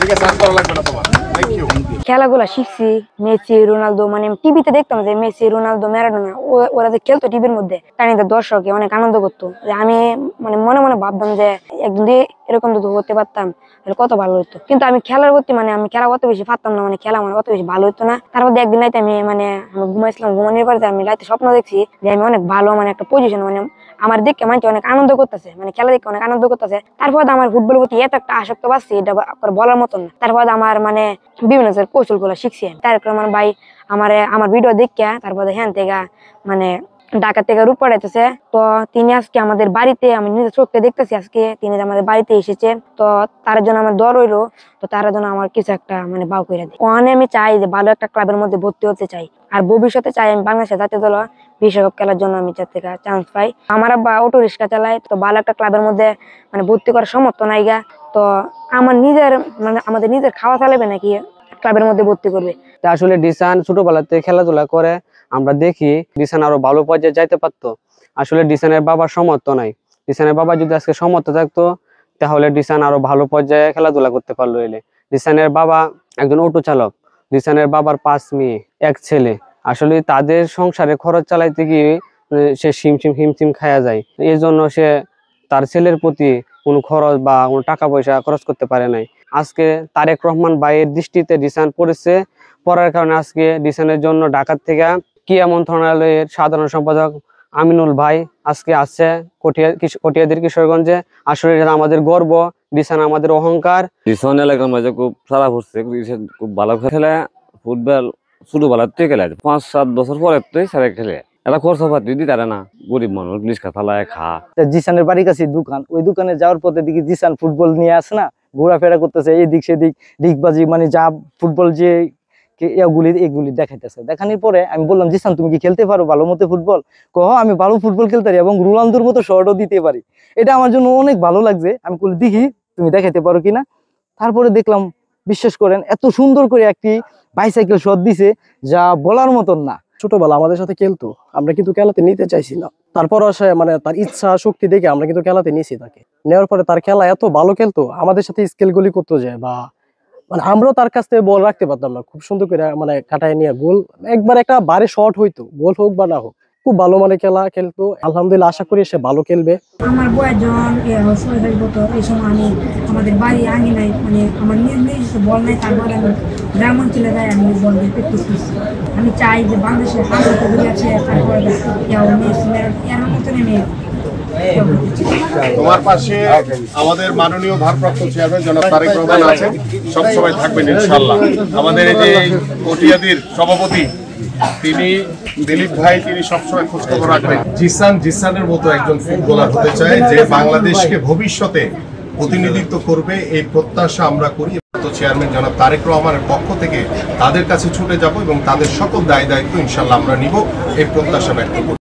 ঠিক আছে, আর করা লাগবে না তোমার। Thank you. খেলাগুলা শিখছি মেসি রোনালদো, মানে টিভিতে দেখতাম যে মেসি রোনালদো ম্যারাডোনা ওরা যে খেলতো টিভির মধ্যে, তার দর্শকে অনেক আনন্দ করতো। যে আমি মানে মনে মনে ভাবতাম যে একদিন দিয়ে এরকম যদি হতে পারতাম তাহলে কত ভালো হতো। কিন্তু আমি খেলার প্রতি মানে আমি খেলা অত বেশি পারতাম না, মানে খেলা মানে অত বেশি ভালো হতো না। তারপর একদিন রাইতে আমি ঘুমাইছিলাম, ঘুমানোর পরে আমি রাইতে স্বপ্ন দেখছি যে আমি অনেক ভালো মানে একটা পজিশন, মানে আমার দেখে মানুষ অনেক আনন্দ করতেছে, মানে খেলা দেখে অনেক আনন্দ করতেছে। তারপর আমার ফুটবলের প্রতি এত একটা আসক্ত পাচ্ছি, এটা বলার মতন না। তারপর আমার মানে বিভিন্ন কৌশল গুলো শিখছি। তারপর আমার ভাই আমার ভিডিও দেখে তারপরে হ্যান থেকে মানে ঢাকা থেকে রূপ পড়াইতেছে। তো তিনি আজকে আমাদের বাড়িতে, আমি নিজের চোখে দেখতেছি আজকে তিনি আমাদের বাড়িতে এসেছে। তো তার জন্য আমার দর হইলো, তো তার জন্য আমার কিছু একটা মানে বাউ করে দিই। ওখানে আমি চাই যে ভালো একটা ক্লাবের মধ্যে ভর্তি হতে চাই, আর ভবিষ্যতে চাই আমি বাংলাদেশের জাতীয় দল বিশ্বকাপ খেলার জন্য আমি যাতে চান্স পাই। আমার আব্বা অটো রিক্সা চালায়, তো ভালো একটা ক্লাবের মধ্যে মানে ভর্তি করার সমর্থ নাই গা। তো আমার নিজের মানে আমাদের নিজের খাওয়া চালাবে নাকি ক্লাবের মধ্যে ভর্তি করবে। আসলে ডিসান ছোটবেলাতে খেলাধুলা করে আমরা দেখি ডিসান আরো ভালো পর্যায়ে যাইতে পারতো। আসলে ডিসানের বাবার সমর্থ নাই। ডিসানের বাবা যদি আজকে সমর্থ থাকতো তাহলে ডিসান আরো ভালো পর্যায়ে খেলাধুলা করতে পারলো। এলে ডিসানের বাবা একজন অটো চালক, ডিসানের বাবার 5 মেয়ে 1 ছেলে। আসলে তাদের সংসারে খরচ চালাইতে গিয়ে সে হিমশিম খায়া যায়। এই জন্য সে তার ছেলের প্রতি কোনো খরচ বা কোনো টাকা পয়সা খরচ করতে পারে নাই। আজকে তারেক রহমান ভাইয়ের দৃষ্টিতে ডিসান পড়েছে, পড়ার কারণে আজকে ডিসানের জন্য ঢাকা থেকে ক্রীড়া মন্ত্রণালয়ের সাধারণ সম্পাদক আমিনুল ভাই আজকে আসছে কটিয়াদির কিশোরগঞ্জে। আসলে এটা আমাদের গর্ব, ডিসান আমাদের অহংকার। ডিসান এলাকার মাঝে খুব সারা পড়ছে, খুব ভালো খেলে ফুটবল ছোটবেলার থেকে খেলে 5-7 বছর পরে তুই সারা খেলে। এটা খরচ পাতি দিতে পারে না, গরিব মানুষ রিক্সা চালায় খা। জিসানের বাড়ির কাছে দোকান, ওই দোকানে যাওয়ার পথে দেখি জিসান ফুটবল নিয়ে আসে না, ঘোরাফেরা করতেছে এদিক সেদিক, ডিগবাজি মানে যা ফুটবল যে এগুলি দেখাইতেছে। দেখানোর পরে আমি বললাম, জিসান তুমি কি খেলতে পারো ভালো মতো ফুটবল? কহ আমি ভালো ফুটবল খেলতে পারি এবং রোনালদোর মতো শটও দিতে পারি। এটা আমার জন্য অনেক ভালো লাগছে। আমি বলি দেখি তুমি দেখাইতে পারো কিনা। তারপরে দেখলাম, বিশ্বাস করেন এত সুন্দর করে একটি বাইসাইকেল শট দিছে যা বলার মতন না। ছোটবেলা আমাদের সাথে খেলতো, আমরা কিন্তু খেলাতে নিতে চাইছি না। তারপর সে মানে তার ইচ্ছা শক্তি দেখে আমরা কিন্তু খেলাতে নিয়েছি তাকে। নেওয়ার পরে তার খেলা এত ভালো খেলতো, আমাদের সাথে স্কেল গুলি করতে যায় বা মানে আমরাও তার কাছ থেকে বল রাখতে পারতাম না, খুব সুন্দর করে মানে কাটায় নিয়ে গোল একবার একটা বারে শট হইতো, গোল হোক বা না হোক, খুব ভালো মানে খেলা খেলতো। আলহামদুলিল্লাহ, আশা করি সে ভালো খেলবে। আমার বয়স যখন 6 বছর, এই সময় আমি আমাদের বাড়ি আঙিনায় মানে আমার নিজ বল নাই, তারপর আমি গ্রাম অঞ্চলে যাই, আমি বল দিয়ে প্র্যাকটিস করছি। আমি চাই যে বাংলাদেশের আন্তর্জাতিক আছে, তারপরে এর মতন আমি তোমার পাশে আমাদের মাননীয় ভারপ্রাপ্ত চেয়ারম্যান জনাব তারেক রহমান আছেন, সবসময় থাকবেন ইনশাআল্লাহ। আমাদের এই যে কটিয়াদির সভাপতি তিনি দিলীপ ভাই, তিনি সবসময় খোঁজখবর রাখবেন। জিসানের মতো একজন ফুটবলার হতে চায় যে বাংলাদেশকে ভবিষ্যতে প্রতিনিধিত্ব করবে, এই প্রত্যাশা আমরা করি। চেয়ারম্যান জনাব তারেক রহমানের পক্ষ থেকে তাদের কাছে ছুটে যাব এবং তাদের সকল দায় দায়িত্ব ইনশাআল্লাহ আমরা নিব, এই প্রত্যাশা ব্যক্ত করি।